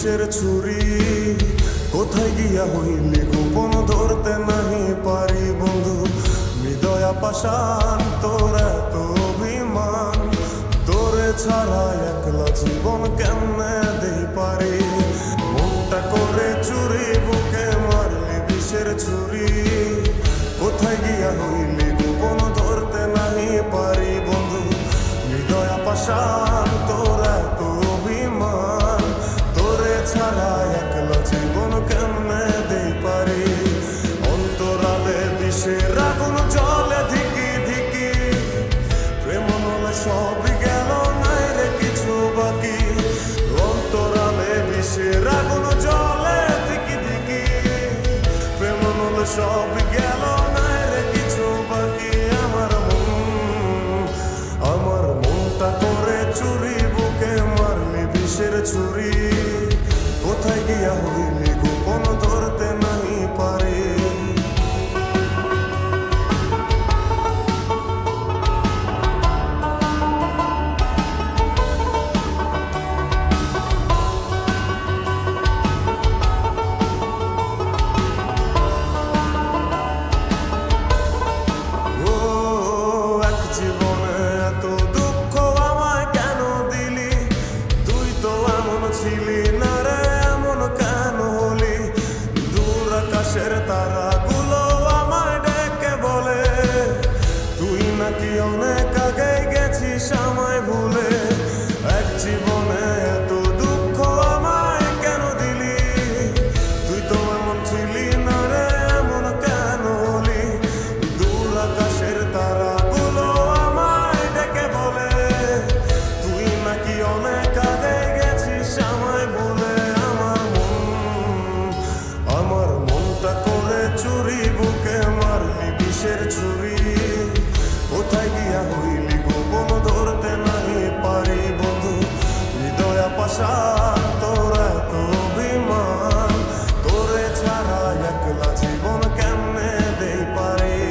বিষের ছুরি কোথায় গিয়া হইলি গোপন ধরতে নাহি পারি বন্ধু হৃদয়া পাষাণ তোর এত অভিমান তোরে ছাড়া একলা জীবন কেমনে দেই পারি মনটা করে চুরি বুকে মারলি বিষের ছুরি কোথায় গিয়া হইলি গোপন ধরতে নাহি পারি বন্ধু হৃদয়া পাষাণ তোর এত অভিমান তোরে ছাড়া একলা জীবন কেমনে দেই পারি অন্তরালে বিষের আগুন জলে ধিকি ধিকি প্রেম নলে সবই গেল নাই রে কিছু বাকি অন্তরালে বিষের আগুন জলে ধিকি ধিকি প্রেম নলে সবই গেল নাই রে কিছু বাকি আমার মনটা করে চুরি বুকে মারলি বিষের ছুরি কোথায় গিয়া হইলি গোপন ধরতে নাহি পারি তারাগুলো আমায় ডেকে বলে তুই নাকি অনেক আগে গেছিস আমায় ভুলে এক জীবনে এত দুঃখ আমায় কেন দিলি তুই তো এমন ছিলি না রে এমন কেন হলি দূর আকাশের তারাগুলো আমায় ডেকে বলে তুই নাকি অনেক আগে গেছিস আমায় ভুলে আমার মনটা করে চুরি বুকে মারলি বিষের ছুরি কোথায় গিয়া হইলি গোপন ধরতে নাহি পারি বন্ধু হৃদয়া পাষাণ তোর এত অভিমান তোরে ছাড়া একলা জীবন কেমনে দেই পারি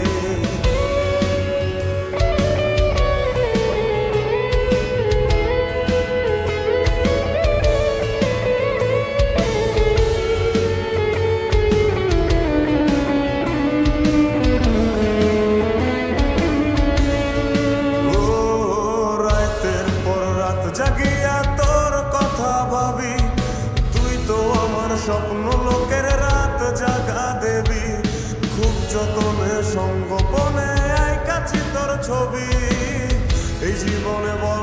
জাগিয়া তোর কথা ভাবি তুই তো আমার স্বপ্ন লোকের রাত জাগা দেবী খুব যতনে সঙ্গোপনে আই কাছে তোর ছবি এই জীবনে বড়